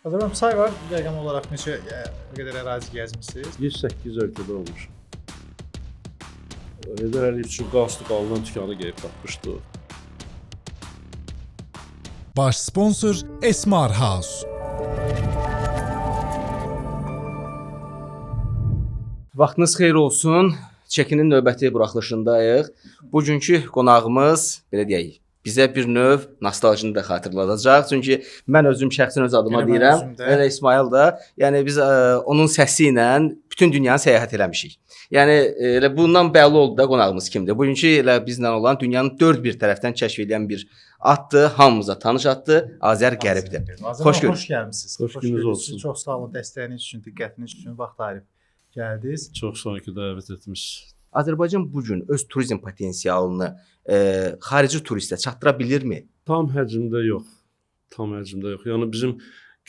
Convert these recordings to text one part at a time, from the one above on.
Azərbaycan say var, rəqəm olaraq neçə qədər ərazi gəzmisiniz? 108 ölkədə olmuş. Heydər Əliyev üçün qalstuk alınan dükanı qeyib tapmışdı. Baş sponsor Esmar House. Vaxtınız xeyir olsun. Çəkinin növbəti buraxılışındayıq. Bugünkü qonağımız, belə deyək, bizə bir növ nostalgini də xatırladacaq. Çünki mən özüm şəxsən öz adıma deyirəm. Elə İsmail da. Yəni biz onun səsi ilə bütün dünyanı səyahət eləmişik. Yəni elə bundan bəlli oldu da qonağımız kimdir. Bugünkü elə bizlə olan dünyanın dörd bir tərəfdən kəşf edən bir addır, hamımıza tanış addır, Azər Qəribdir. Xoş gəlmisiniz. Xoş gününüz olsun. Çox sağ olun dəstəyiniz üçün, diqqətiniz üçün vaxt ayırıb gəldiniz. Çox sağ olun ki, dəvət etmişsiniz. Azərbaycan bu gün öz turizm potensialını xarici turistə çatdıra bilirmi? Tam həcmdə yox. Tam həcmdə yox. Yəni bizim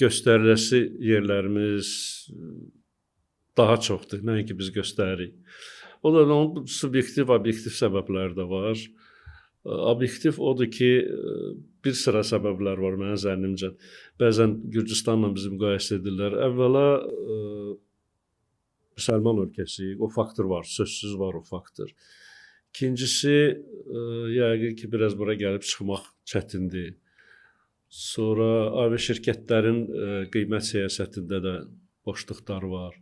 göstəriləsi yerlərimiz daha çoxdur, nəinki biz göstəririk. O da onun subyektiv, obyektiv səbəbləri də var. Obyektiv odur ki, bir sıra səbəblər var mənim zənnimcə. Bəzən Gürcüstanla bizim müqayisə edirlər. Əvvəla müsəlman ölkəsiyik, o faktor var, sözsüz var o faktor. İkincisi, yəqin ki, biraz bura gəlib çıxmaq çətindir. Sonra aviaşirkətlərin qiymət siyasətində də boşluqlar var.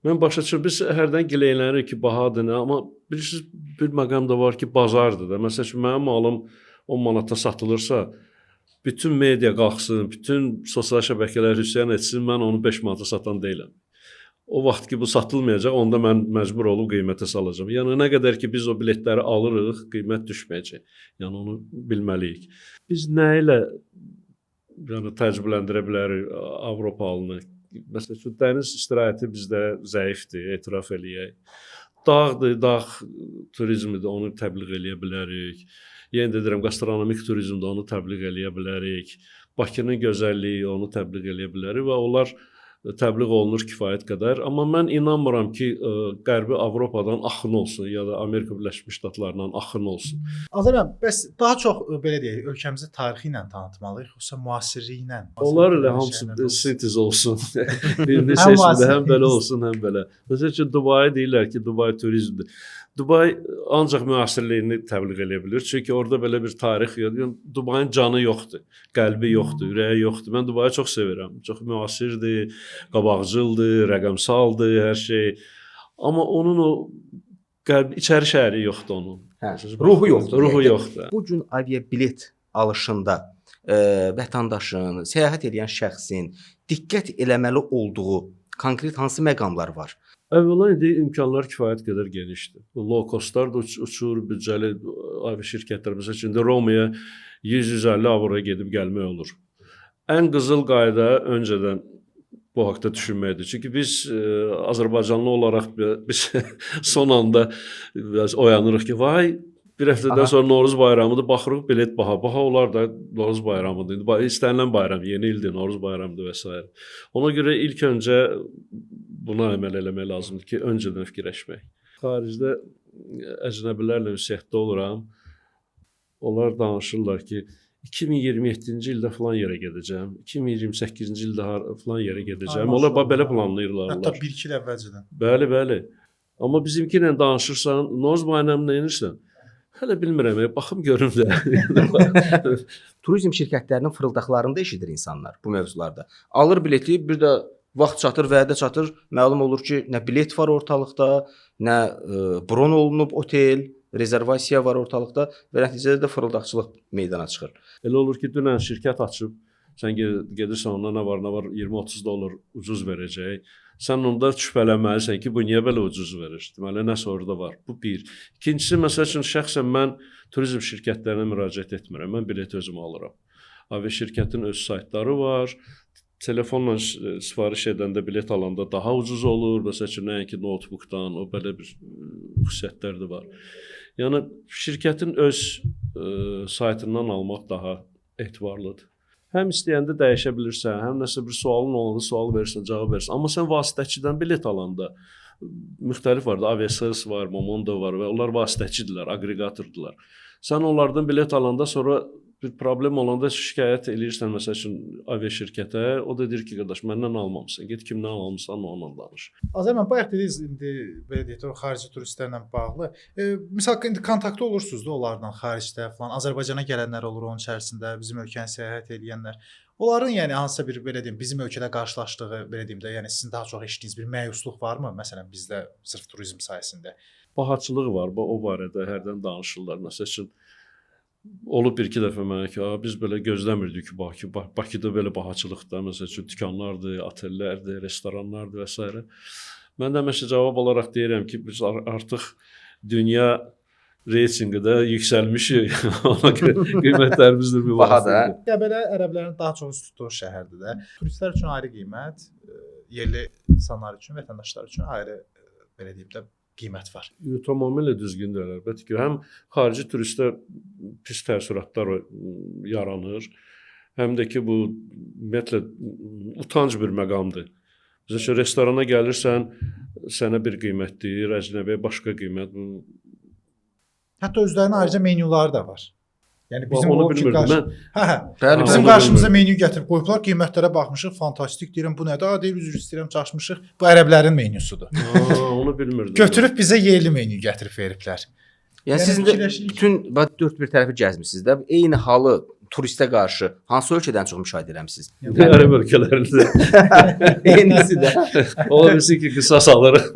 Mən başa düşürəm, biz hərdən giləylənirik ki, bahadır, amma bilirsiniz, bir məqam da var ki, bazardır da. Məsələn ki, mənim malım 10 manata satılırsa, bütün media qalxsın, bütün sosial şəbəkələr üsyan etsin, mən onu 5 manata satan deyiləm. O vaxt ki, bu satılmayacaq, onda mən məcbur olub qiymətə salacağam. Yəni, nə qədər ki, biz o biletləri alırıq, qiymət düşməyəcək. Yəni, onu bilməliyik. Biz nə ilə təcrübələndirə bilərik Avropalını? Məsələn, dəniz istirahəti bizdə zəifdir, etiraf eləyək. Dağdır, dağ turizmidir, onu təbliğ eləyə bilərik. Yenə də deyirəm, gastronomik turizmdə onu təbliğ eləyə bilərik. Bakının gözəlliyi, onu təbliğ eləyə bilərik və onlar təbliğ olunur kifayət qədər. Amma mən inanmıram ki, Qərbi Avropadan axın olsun ya da Amerika Birləşmiş Ştatlarından axın olsun. Azərbaycan, bəs daha çox belə deyək, ölkəmizi tarixi ilə tanıtmalıyıq, yoxsa müasirliyi ilə? Onlar elə hamısı sintez olsun. Birini seçimdə həm belə olsun, həm belə. Məsələn ki, Dubai deyirlər ki, Dubai turizmdir. Dubai ancaq müasirliyini təbliğ eləyə bilir. Çünki orada belə bir tarix yoxdur. Dubai'nin canı yoxdur, qəlbi yoxdur, ürəyi yoxdur. Mən Dubai'yi çox sevirəm. Çox müasirdir, qabaqcıldır, rəqəmsaldır, hər şey. Amma onun o qəlbi, içəri şəhəri yoxdur onun. Hə, ruhu yoxdur. Ruhu yoxdur. Bu gün aviabilet alışında vətəndaşın, səyahət edən şəxsin diqqət eləməli olduğu konkret hansı məqamlar var? Əvvəla indi imkanlar kifayət qədər genişdir. Low costlar da uçur, büdcəli aviaşirkətlər, məsəl üçün Romaya 100-150 avroya gedib gəlmək olur. Ən qızıl qayda öncədən bu haqda düşünməkdir. Çünki biz Azərbaycanlı olaraq biz son anda biraz oyanırıq ki, vay, bir həftədən sonra Novruz bayramıdır, baxırıq bilet baha olar da Novruz bayramıdır. İstənilən bayram, yeni ildir, Novruz bayramıdır və s. Ona görə ilk öncə buna əməl eləmək lazımdır ki, öncədən fikirləşmək. Xaricdə əcnəbilərlə ünsiyyətdə oluram. Onlar danışırlar ki, 2027-ci ildə falan yerə gedəcəm, 2028-ci ildə falan yerə gedəcəm. Onlar belə planlayırlar. Hətta 1-2 il əvvəlcədən. Bəli. Amma bizimki ilə danışırsan, Novruz bayramında nə edirsən? Hələ bilmirəm, baxım görüm də. Turizm şirkətlərinin fırıldaqlarında eşidir insanlar bu mövzularda. Alır bileti, bir də vaxt çatır, vədə çatır, məlum olur ki, nə bilet var ortalıqda, nə bron olunub otel, rezervasiya var ortalıqda və nəticədə də fırıldaqçılıq meydana çıxır. Elə olur ki, dünən şirkət açıb, sən gedirsən ona nə var, 20-30 dollar ucuz verəcək. Sən onda şübhələnməlisən ki, bu niyə belə ucuz verir? Deməli, nəsə orada var. Bu bir. İkincisi, məsəl üçün, şəxsən mən turizm şirkətlərinə müraciət etmirəm. Mən bileti özüm alıram. Aviaşirkətin öz saytları var. Telefonla sifariş edəndə bilet alanda daha ucuz olur. Məsəl üçün, nəinki notebookdan, o belə bir xüsusiyyətlər də var. Yəni, şirkətin öz saytından almaq daha etibarlıdır. Həm istəyəndə dəyişə bilirsən, həm nəsə bir sualın olanda sual verirsən, cavab verirsən. Amma sən vasitəçidən bilet alanda müxtəlif var da, Aviasales var, Momondo var və onlar vasitəçidirlər, aqreqatordurlar. Sən onlardan bilet alanda sonra bir problem olanda şikayət eləyirsən məsəl üçün aviaşirkətə, o da deyir ki, qardaş, məndən almamısan. Get kimdən almısan, onunla danış. Azər mən bayaq dediniz indi belə deyək də o xarici turistlərlə bağlı. Misal indi kontaktda olursunuz da onlarla xaricdə falan. Azərbaycana gələnlər olur onun içərisində, bizim ölkəni səyahət edənlər. Onların yəni hansısa bir belə deyim, bizim ölkədə qarşılaşdığı belə deyim də, yəni sizin daha çox eşitdiyiniz bir məyusluq varmı? Məsələn bizdə sırf turizm sayəsində. Bahaçılıq var, o barədə hərdən danışırlar. Məsəl üçün olub bir-iki dəfə mənə ki, biz belə gözləmirdik ki, Bakıda belə bahaçılıqda, məsəl üçün dükanlardır, otellərdir, restoranlardır və s. Mən də həmişə cavab olaraq deyirəm ki, biz artıq dünya reytinqdə yüksəlmişik. Ona görə qiymətlərimiz də müvafiqdir. Qəbələ ərəblərin daha çox üst tutduğu şəhərdir də. Turistlər üçün ayrı qiymət, yerli insanlar üçün, vətəndaşlar üçün ayrı belə deyim də qiymət var. Tamamilə düzgündür əlbəttə ki, həm xarici turistlər pis təəssüratlar yaranır, həm də ki bu ümumiyyətlə utanc bir məqamdır. Məsələn, restorana gəlirsən, sənə bir qiymət deyir, əcnəbiyə başqa qiymət. Hətta özlərinin ayrıca menyuları da var. Yəni bizim onu o ki bilmirdim. Bəli, bizim onu qarşımıza bilmirdim. menyu gətirib qoyublar, qiymətlərə baxmışıq, fantastik deyirəm, bu nədir? Deyir, üzr istəyirəm, çaşmışıq. Bu ərəblərin menyusudur. Onu bilmirdim. Götürüb bizə yerli menyu gətirib veriblər. Yəni siz də bütün dörd bir tərəfi gəzmisiniz də. Eyni halı turistə qarşı hansı ölkədən çox müşahidə etmisiniz? Ərəb ölkələrində. Eynisi də. Ola bilsin ki, qisas alırıq.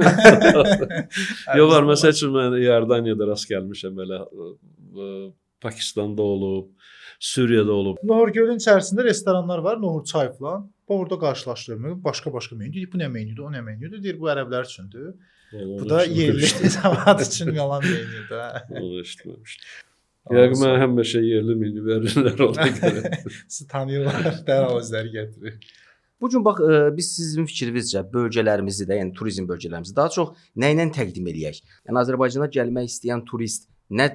Yox var, məsəl üçün mən Iordaniyada rast gəlmişəm belə. Pakistanda olub, Suriyada olub. Nohur gölün içərisində restoranlar var, Nohur çay falan. Orada qarşılaşdırmır. Başqa menyu. Deyir, bu nə menyudur, o nə menyudur? Deyir, bu ərəblər üçündür. Bu da yerli cəmaət üçün yalan menyudur. Onu eşitməmişdim. Yəqin mən həmişə yerli menyu verirlər ona görə. Sizi tanıyırlar, dərhal özləri gətirir. Bu gün bax biz sizin fikrinizcə bölgələrimizi də, yəni turizm bölgələrimizi daha çox nə ilə təqdim eləyək? Yəni Azərbaycana gəlmək istəyən turist nə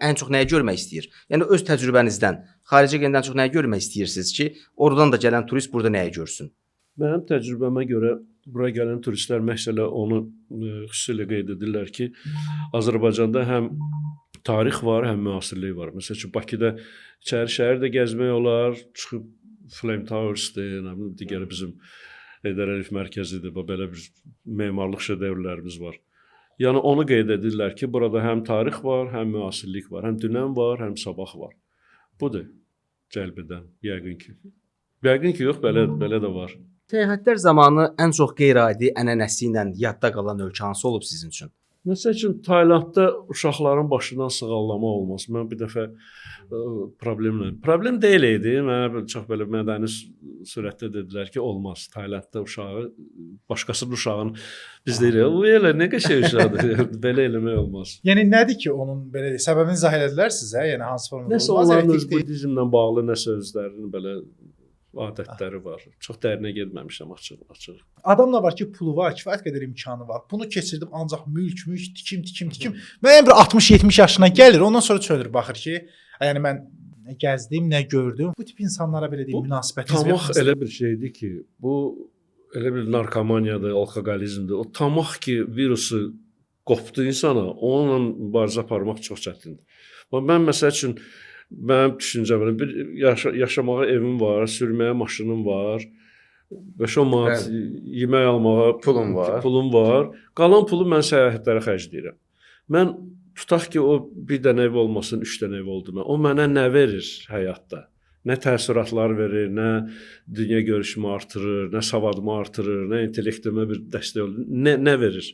ən çox nəyi görmək istəyir? Yəni öz təcrübənizdən xaricə gedəndən çox nəyi görmək istəyirsiniz ki, oradan da gələn turist burada nəyi görsün? Mənim təcrübəmə görə bura gələn turistlər məsələ onu xüsusilə qeyd edirlər ki, Azərbaycanda həm tarix var, həm müasirlik var. Məsələn ki, Bakıda içəri şəhərdə gəzmək olar, çıxıb Flame Towers'dir, digər bizim Heydər Əliyev mərkəzidir, belə bir memarlıq şedevlərimiz var. Yəni onu qeyd edirlər ki, burada həm tarix var, həm müasirlik var, həm dünən var, həm sabah var. Budur cəlb edən, yəqin ki. Yəqin ki, yox, belə də var. Səyahətlər zamanı ən çox qeyri-adi ənənəsi ilə yadda qalan ölkə hansı olub sizin üçün? Məsəl üçün Taylandda uşaqların başından sığallama olması. Mən bir dəfə problem deyil idi. Mənə çox belə mədəni sürətdə dedilər ki, olmaz. Taylandda uşağı başqasının uşağını biz deyirik, o elə nə qəşəng uşaqdır. Belə eləmək olmaz. Yəni nədir ki, onun belə səbəbini izah elədilər sizə? Yəni hansı formada? Nəsə onların öz buddizmlə bağlı nəsə özlərinin belə adətləri var. Çox dərinə getməmişəm açıq. Adamla var ki, pulu var, kifayət qədər imkanı var. Bunu keçirdim ancaq mülk, tikim. Müəyyən bir 60-70 yaşına gəlir, ondan sonra çölür baxır ki, yəni mən nə gəzdim, nə gördüm. Bu tip insanlara belə deyim, münasibətiniz Tamaq elə bir şeydir ki, bu elə bir narkomaniyadır, alkoqolizmdir. O tamaq ki, virusu qopdu insana, onunla mübarizə aparmaq çox çətindir. Mən məsəl üçün mənim düşüncəm bir yaşamağa evim var, sürməyə maşınım var. 5-10 manat yemək almağa pulum var. Qalan pulu mən səyahətlərə xərcləyirəm. Mən tutaq ki, o bir dənə ev olmasın, 3 dənə ev oldu. O mənə nə verir həyatda? Nə təəssüratlar verir, nə dünya görüşümü artırır, nə savadımı artırır, nə intellektimə bir dəstək olur. Nə verir?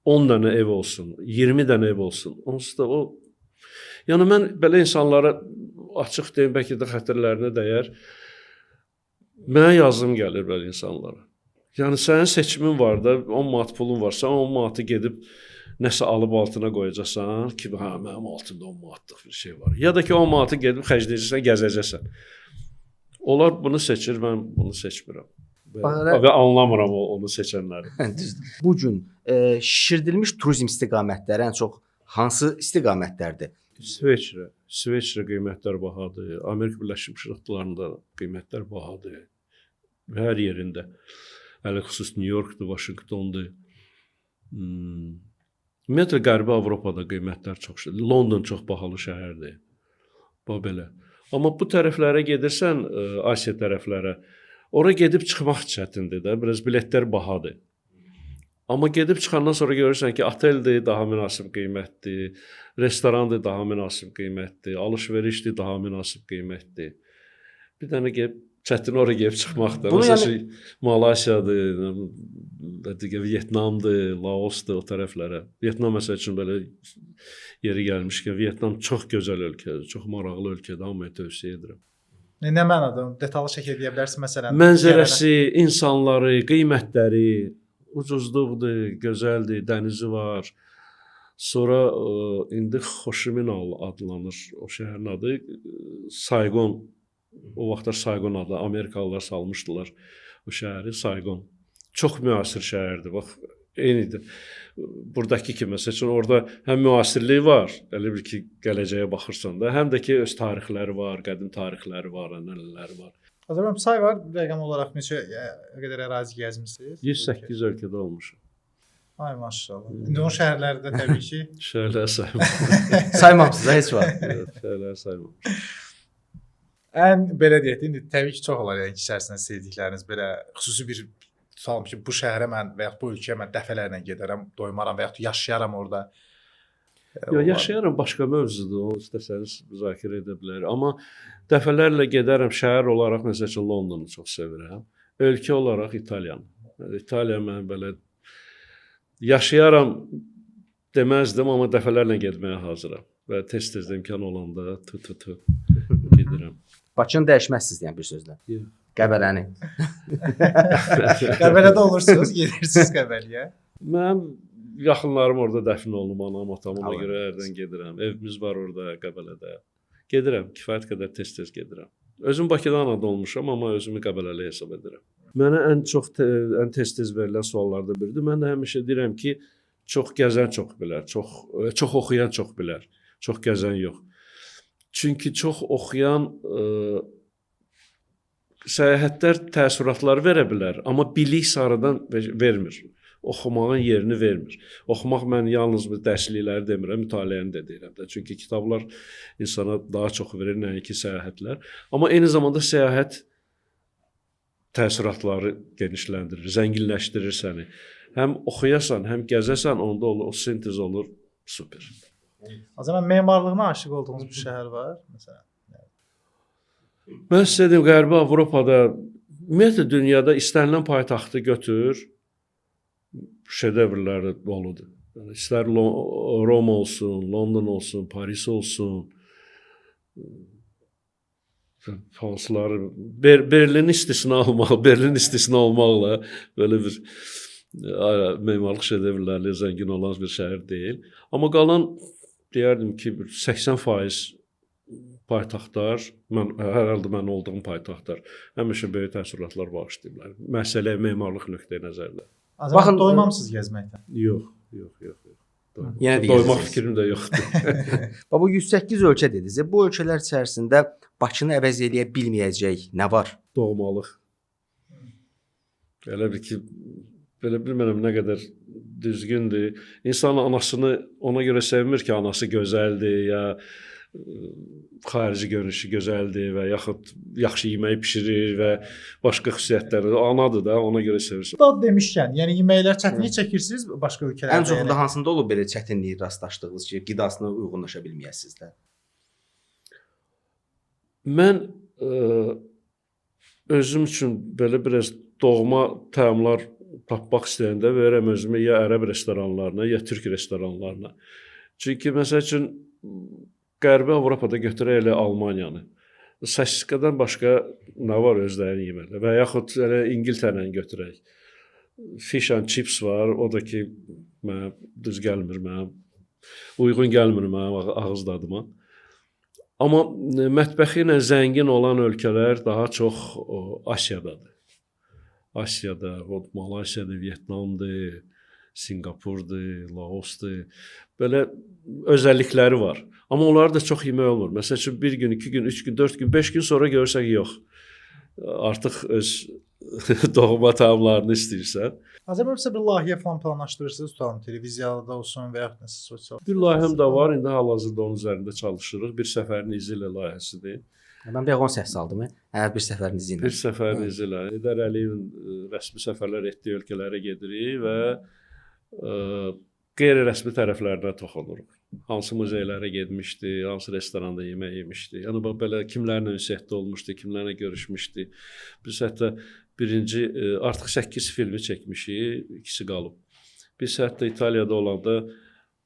10 dənə ev olsun, 20 dənə ev olsun. Onsuz da o yəni mən belə insanlara açıq deyim, bəlkə də xətirlərinə dəyər. Mənə yazım gəlir belə insanlara. Yəni sənin seçimin var da, 10 manat pulun varsa, 10 manatı gedib nəsə alıb altına qoyacaqsan ki, mənim altımda 10 manatlıq bir şey var. Ya da ki 10 manatı gedib xərcləyəcəksən, gəzəcəksən. Onlar bunu seçir, mən bunu seçmirəm. Və anlamıram onu seçənləri. Bu gün şişirdilmiş turizm istiqamətləri ən çox hansı istiqamətlərdir? İsveçrə qiymətlər bahadır. Amerika Birləşmiş Ştatlarında qiymətlər bahadır. Hər yerində. Hələ xüsus New Yorkdur, Vaşinqtondur. Ümumiyyətlə Qərbi Avropada qiymətlər çox şeydir. London çox bahalı şəhərdir. Bu belə. Amma bu tərəflərə gedirsən, Asiya tərəflərə, ora gedib çıxmaq çətindir də, biraz biletlər bahadır. Amma gedib çıxandan sonra görürsən ki, oteldir, daha münasib qiymətdir, restorandır, daha münasib qiymətdir, alış-verişdir, daha münasib qiymətdir. Bir dənə gəlib çətin ora gəlib çıxmaqdır. Məsələn, Malaysiyadır, Vyetnamdır, Laosdur, o tərəflərə. Vyetnam məsəl üçün belə yeri gəlmişkən, Vyetnam çox gözəl ölkədir, çox maraqlı ölkədir, hamıya tövsiyə edirəm. Nə mənada? Detallı şəkil deyə bilərsən məsələn. Mənzərəsi, insanları, qiymətləri, ucuzluqdur, gözəldir, dənizi var. Sonra indi Xoşimin adlanır o şəhərin adı. Sayqon. O vaxtlar Sayqon adı Amerikalılar salmışdılar o şəhəri, Sayqon. Çox müasir şəhərdir. Bax, eynidir. Buradakı kimi məsələn orada həm müasirlik var, elə bir ki, gələcəyə baxırsan da, həm də ki öz tarixləri var, qədim tarixləri var, ənənələri var. Azərbaycan say var, rəqəm olaraq neçə qədər ərazi gəzmisiniz? 108 ölkədə olmuşam. Ay maşallah. İndi o şəhərlərdə təbii ki. Şəhərlər saymamışam. Saymamısınız heç vaxt. Şəhərlər saymamışam. Ən belə deyək, indi təbii ki, çox olar yəni içərisində sevdikləriniz belə xüsusi bir tutalım ki, bu şəhərə mən və ya bu ölkəyə mən dəfələrlə gedərəm, doymaram və ya yaşayaram orada. Yaşayaram başqa mövzudur, o istəsəniz müzakirə edə bilərik. Amma dəfələrlə gedərəm, şəhər olaraq məsəl üçün Londonu çox sevirəm. Ölkə olaraq İtaliyanı. İtaliya mən belə yaşayaram deməzdim, amma dəfələrlə getməyə hazıram. Və tez-tez imkan olanda gedirəm. Bakını dəyişməzsiniz yəni bir sözlə. Yox. Qəbələni. Qəbələdə olursunuz, gedirsiniz Qəbəliyə. Mənim yaxınlarım orada dəfn olunub, anam, atam, ona Allah görə hərdən gedirəm. Evimiz var orada, Qəbələdə. Gedirəm, kifayət qədər tez-tez gedirəm. Özüm Bakıdan anadan olmuşam, amma özümü Qəbələli hesab edirəm. Mənə ən tez-tez verilən suallardan biridir. Mən də həmişə deyirəm ki, çox gəzən çox bilər, çox oxuyan çox bilər, çox gəzən yox. Çünki çox oxuyan səyahətlər təəssüratlar verə bilər, amma bilik sarıdan vermir. Oxumağın yerini vermir. Oxumaq mən yalnız bu dərslikləri demirəm, mütaliəni də deyirəm də. Çünki kitablar insana daha çox verir, nəinki səyahətlər. Amma eyni zamanda səyahət təəssüratları genişləndirir, zənginləşdirir səni. Həm oxuyasan, həm gəzəsən, onda o sintez olur, super. Azərbaycan memarlığına aşiq olduğunuz bir şəhər var, məsələn. Mən sizə deyim, Qərbi Avropada, ümumiyyətlə dünyada istənilən paytaxtı götür, şedevrləri doludur. Yəni, istər Roma olsun, London olsun, Paris olsun, hansıları, Berlin istisna olmaqla belə bir memarlıq şedevrlərlə zəngin olan bir şəhər deyil. Amma qalan, deyərdim ki, 80% paytaxtlar, hər halda mən olduğum paytaxtlar həmişə böyük təəssüratlar bağışlayıblar. Məsələ memarlıq nöqteyi nəzərdə. Azərbaycan doymamısınız gəzməkdən? Yox. Yenə də doymaq gəzirsiniz. fikrim də yoxdur. Bu 108 ölkə dediniz. Bu ölkələr içərisində Bakını əvəz eləyə bilməyəcək nə var? Doğmalıq. Elə bir ki, belə bilmirəm nə qədər düzgündür. İnsan anasını ona görə sevmir ki, anası gözəldir ya xarici görünüşü gözəldir və yaxud yaxşı yemək bişirir və başqa xüsusiyyətləri anadır da, ona görə sevirsən. Dad demişkən, yəni yeməklər çətinlik çəkirsiniz başqa ölkələrdə? Ən çox da hansında olub belə çətinlik rastlaşdığınız ki, qidasına uyğunlaşa bilməyəsiniz də? Mən özüm üçün belə biraz doğma təamlar tapmaq istəyəndə verəm özümü ya ərəb restoranlarına, ya türk restoranlarına. Çünki məsəl üçün Qərbi Avropada götürək elə Almaniyanı. Sosisikadan başqa nə var özlərinin yeməkləri? Və yaxud elə İngiltərəni götürək. Fish and chips var, o da ki mənə düz gəlmir, mənə uyğun gəlmir mənim ağız dadıma. Amma mətbəxi ilə zəngin olan ölkələr daha çox Asiyadadır. Asiyada, Malaysiyadır, Vyetnamdır, Singapurdur, Laosdur. Belə özəllikləri var. Amma onları da çox yemək olmur. Məsəl üçün 1 gün, 2 gün, 3 gün, 4 gün, 5 gün sonra görsək yox. Artıq öz doğma təamlarını istəyirsən. Azərbaycanda bir layihə falan planlaşdırırsınız, tutalım televiziyada olsun və yaxud sosial. Bir layihəm də var, indi hal-hazırda onun üzərində çalışırıq. Bir səfərin izi ilə layihəsidir. Mən bir 10 səhv saldım. Hər bir səfəriniz ilə. Bir səfəriniz ilə Heydər Əliyevin rəsmi səfərlər etdiyi ölkələrə gedirik və qeyri-rəsmi tərəflərinə toxunuruq. Hansı muzeylərə getmişdi, hansı restoranda yemək yemişdi. Yəni bax belə kimlərlə ünsiyyətdə olmuşdu, kimlərlə görüşmüşdü. Biz hətta birinci artıq 8 filmi çəkmişik, ikisi qalıb. Biz hətta İtaliyada olanda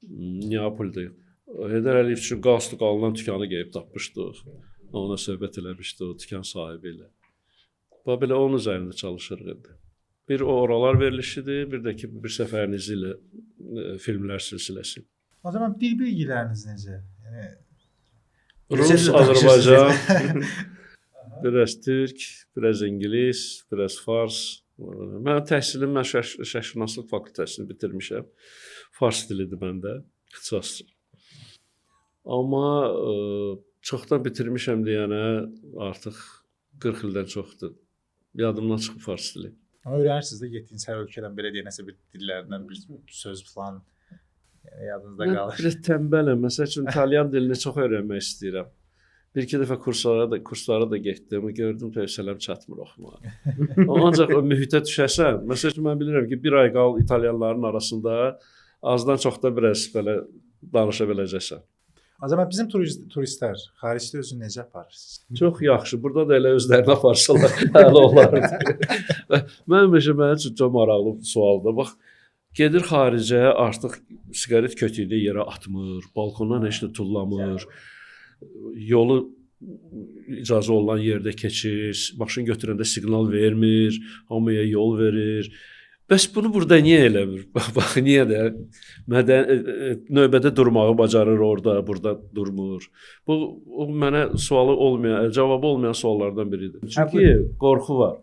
Neapolda Heydər Əliyev üçün qalstuk alınan dükanı gəlib tapmışdıq. Ona söhbət eləmişdi o dükan sahibi ilə. Bax belə onun üzərində çalışırıq indi. Bir oralar verilişidir, bir də ki bir səfəriniz ilə filmlər silsiləsi. O zaman dil bilgiləriniz necə? Yəni Rus, Azərbaycan, biraz türk, biraz ingilis, biraz fars. Mən təhsilim, mən şərqşünaslıq fakültəsini bitirmişəm. Fars dilidir məndə, ixtisas. Amma çoxdan bitirmişəm deyənə artıq 40 ildən çoxdur. Yadımdan çıxıb fars dili. amma öyrənirsiniz də getdiyiniz hər ölkədən belə deyək nəsə bir dillərindən bir söz falan yadınızda Mən qalır. biraz tənbələm. Məsəl üçün İtalyan dilini çox öyrənmək istəyirəm. Bir-iki dəfə kurslara da getdim. Gördüm ki, hövsələm çatmır oxumağa. Ancaq o mühitə düşəsən, məsəl üçün mən bilirəm ki, bir ay qal İtalyanların arasında azdan çoxda biraz belə danışa biləcəksən. O zaman bizim turistlər xaricdə özünü necə aparırsınız? Çox yaxşı. Burada da elə özlərini aparsalar, hələ olardı. Mənim üçün çox maraqlı sualdır. Bax, gedir xaricə, artıq siqaret kötüyünü yerə atmır, balkondan heç nə tullamır, yolu icazə olunan yerdə keçir, maşın götürəndə siqnal vermir, hamıya yol verir. Bəs bunu burada niyə eləmir? Bax, niyə də növbədə durmağı bacarır orada, burada durmur. Bu mənə cavabı olmayan suallardan biridir. Çünki qorxu var.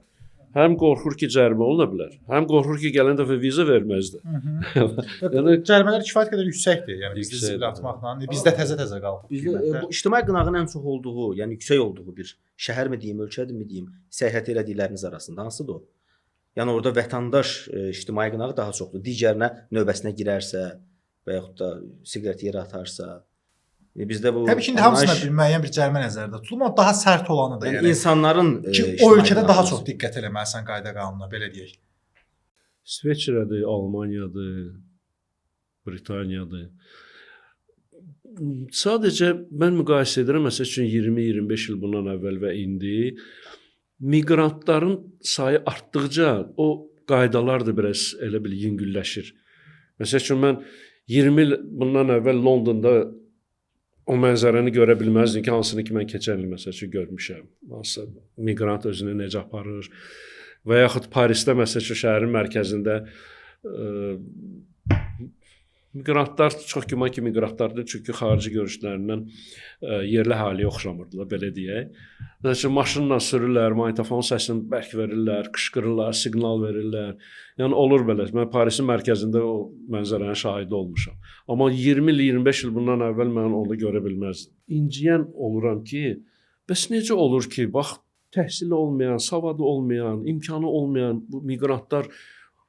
Həm qorxur ki, cərimə ola bilər, həm qorxur ki, gələn dəfə viza verməzdi. Yəni cərimələr kifayət qədər yüksəkdir. Yəni biz zibilə atmaqla bizdə təzə qalıb. Bizdə bu ictimai qınağın ən çox olduğu, yəni yüksək olduğu bir şəhərmi deyim, ölkədirmi deyim, səyahət elədikləriniz arasında hansıdır o? Yəni orada vətəndaş ictimai qınağı daha çoxdur. Digərinə növbəsinə girərsə və yaxud da siqaret yerə atarsa, bizdə bu Təbii ki, indi hamısına bir müəyyən bir cərimə nəzərdə tutulur, amma daha sərt olanı da yəni insanların ki, o ölkədə daha çox diqqət eləməlisən qayda qanuna, belə deyək. İsveçrədir, Almaniyadır, Britaniyadır. Sadəcə mən müqayisə edirəm, məsəl üçün 20-25 il bundan əvvəl və indi miqrantların sayı artdıqca o qaydalar da biraz elə bil yüngülləşir. Məsəl üçün mən 20 il bundan əvvəl Londonda o mənzərəni görə bilməzdim ki, hansını ki mən keçən il məsəl üçün görmüşəm. Hansı miqrant özünü necə aparır və yaxud Parisdə məsəl üçün şəhərin mərkəzində miqrantlar çox güman ki, miqrantlardır, çünki xarici görüşlərindən yerli əhaliyə oxşamırdılar, belə deyək. Məsələn, maşınla sürürlər, maqnitofon səsini bərk verirlər, qışqırırlar, siqnal verirlər. Yəni olur belə. Mən Parisin mərkəzində o mənzərənin şahidi olmuşam. Amma 20 il, 25 il bundan əvvəl mən onu görə bilməzdim. İnciyən oluram ki, bəs necə olur ki, bax, təhsili olmayan, savadı olmayan, imkanı olmayan bu miqrantlar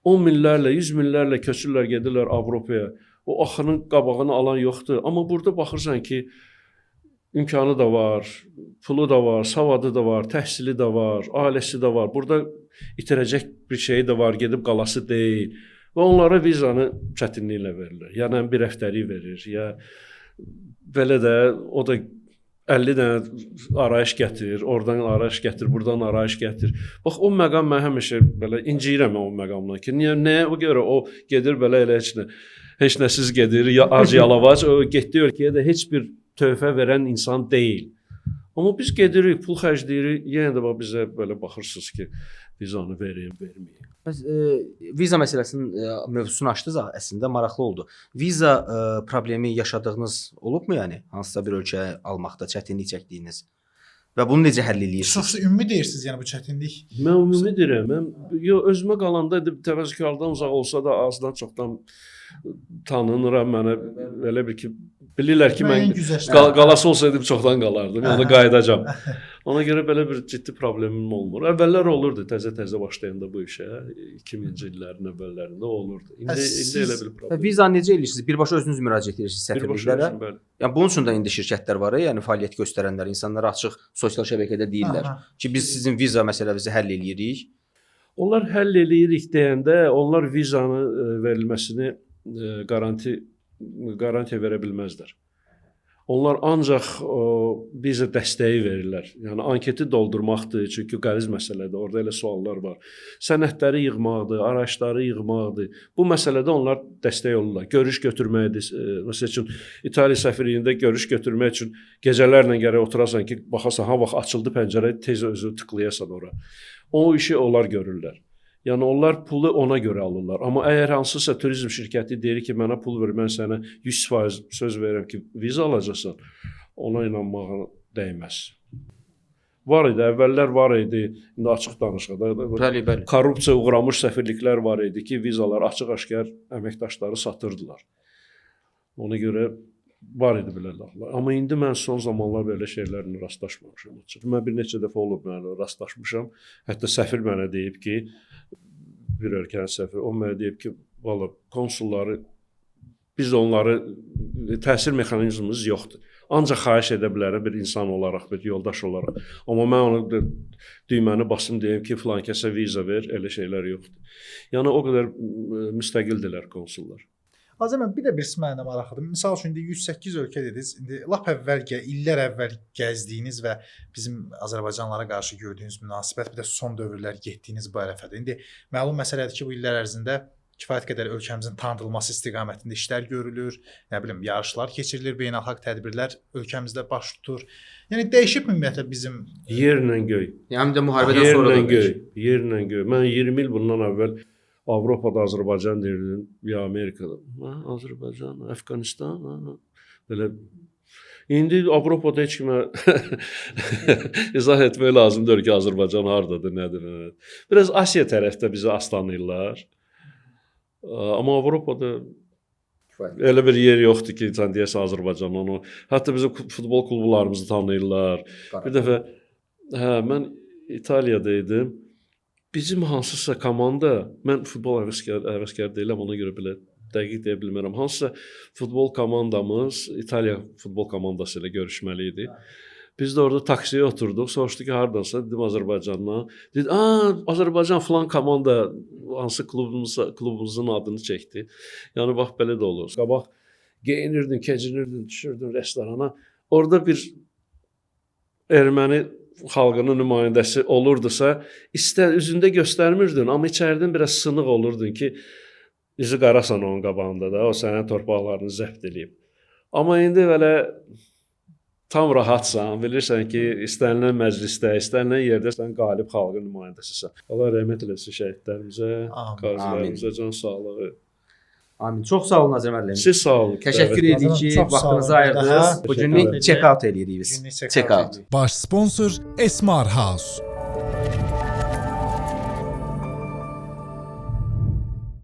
10 minlərlə, 100 minlərlə köçürlər, gedirlər Avropaya. O axının qabağını alan yoxdur. Amma burada baxırsan ki, imkanı da var, pulu da var, savadı da var, təhsili də var, ailəsi də var. Burada itirəcək bir şey də var, gedib qalası deyil. Və onlara vizanı çətinliklə verirlər. Ya bir həftəlik verir, ya belə də o da 50 dənə arayış gətir, oradan arayış gətir, buradan arayış gətir. Bax, o məqam mən həmişə belə inciyirəm o məqamdan ki, nəyə görə o gedir belə elə heç nəsiz gedir, ac yalavac, o getdiyi ölkəyə də heç bir töhfə verən insan deyil. Amma biz gedirik, pul xərcləyirik, yenə də bizə belə baxırsınız ki, vizanı verin, verməyin. Bəs viza məsələsinin mövzusunu açdınız əslində maraqlı oldu. Viza problemi yaşadığınız olubmu yəni? Hansısa bir ölkəyə almaqda çətinlik çəkdiyiniz? Və bunu necə həll edirsiniz? Çox ümumi deyirsiniz yəni bu çətinlik. Mən ümumi deyirəm. Mən özümə qalanda təvəzzükarlıqdan uzaq olsa da azdan çoxdan tanınıram, mənə elə bir ki, bilirlər ki, mən Müəyyən güzəştlər. qalası olsaydım çoxdan qalardım. Yəni qayıdacam. Ona görə belə bir ciddi problemim olmur. Əvvəllər olurdu, təzə başlayanda bu işə, 2000-ci illərin əvvəllərində olurdu. İndi elə bir problem. Viza necə edirsiniz? Birbaşa özünüz müraciət edirsiniz səfirliklərə? Bəli. Yəni bunun üçün də indi şirkətlər var, yəni fəaliyyət göstərənlər, insanlar açıq sosial şəbəkədə deyirlər ki, biz sizin viza məsələnizi həll eləyirik. Onlar həll eləyirik deyəndə, onlar vizanı verilməsini garantiya verə bilməzlər. Onlar ancaq bizə dəstəyi verirlər. Yəni anketi doldurmaqdır, çünki qəliz məsələdir. Orada elə suallar var. Sənədləri yığmaqdır, araçları yığmaqdır. Bu məsələdə onlar dəstək olurlar. Görüş götürməkdir. Məsəl üçün İtaliya səfirliyində görüş götürmək üçün gecələrlə gərək oturasan ki, baxasan ha vaxt açıldı pəncərə, tez özü tıklayasan ora. O işi onlar görürlər. Yəni onlar pulu ona görə alırlar. Amma əgər hansısa turizm şirkəti deyir ki, mənə pul ver, mən sənə 100% söz verirəm ki, viza alacaqsan, ona inanmağa dəyməz. Var idi, əvvəllər var idi, indi açıq danışıq da. Bəli. Korrupsiya uğramış səfirliklər var idi ki, vizalar açıq-aşkar əməkdaşları satırdılar. Ona görə var idi belə laflar. Amma indi mən son zamanlar belə şeylərlə rastlaşmamışam. Mən bir neçə dəfə olub mənə rastlaşmışam. Hətta səfir mənə deyib ki, bir ölkənin səfiri, o mənə deyib ki, valla konsulları, biz onları təsir mexanizmimiz yoxdur. Ancaq xahiş edə bilərəm bir insan olaraq, bir yoldaş olaraq. Amma mən onu düyməni basım deyim ki, filan kəsə viza ver, elə şeylər yoxdur. Yəni o qədər müstəqildilər konsullar. Azərbaycan bir də birisi mənə maraqlıdır. Misal üçün indi 108 ölkə dediniz. İndi lap əvvəl illər əvvəl gəzdiyiniz və bizim Azərbaycanlara qarşı gördüyünüz münasibət, bir də son dövrlər getdiyiniz bu ərəfədir. İndi məlum məsələdir ki, bu illər ərzində kifayət qədər ölkəmizin tanıdılması istiqamətində işlər görülür. Nə bilim, yarışlar keçirilir, beynəlxalq tədbirlər ölkəmizdə baş tutur. Yəni dəyişib ümumiyyətlə bizim yerlə göy. Yəni də müharibədən sonra da yerlə göy. Mən 20 il bundan əvvəl Avropada Azərbaycan deyirdim, ya Amerikada. Azərbaycan, Əfqanistan, belə. İndi Avropada heç kimə izah etmək lazımdır ki, Azərbaycan hardadır, nədir. Biraz Asiya tərəfdə bizi aslanırlar. Amma Avropada elə bir yer yoxdur ki, sən deyəsən Azərbaycan onu. Hətta bizim futbol klublarımızı tanıyırlar. Bir dəfə mən İtaliyada idim. Bizim hansısa komanda, mən futbol həvəskar deyiləm, ona görə belə dəqiq deyə bilmərəm. Hansısa futbol komandamız İtaliya futbol komandası ilə görüşməli idi. Biz də orada taksiyə oturduq. Soruşdu ki, hardansa, dedim Azərbaycandan. Dedi, Azərbaycan falan komanda hansı klubumuzun adını çəkdi. Yəni bax belə də olur. Qabaq geyinirdin, keçinirdin, düşürdün restorana. Orada bir erməni xalqının nümayəndəsi olurdusa, üzündə göstərmirdin, amma içəridən biraz sınıq olurdun ki, üzü qarasan onun qabağında da, o sənin torpaqlarını zəbt edib. Amma indi belə tam rahatsan, bilirsən ki, istənilən məclisdə, istənilən yerdə sən qalib xalqın nümayəndəsisən. Allah rəhmət eləsin şəhidlərimizə, qazilərimizə can sağlığı. Amin. Çox sağ olun Azərbaycan müəllim. Siz sağ olun. Təşəkkür edirik ki, vaxtınızı ayırdınız. Bu günlük check-out eləyirik biz. Check-out. Baş sponsor Esmar House.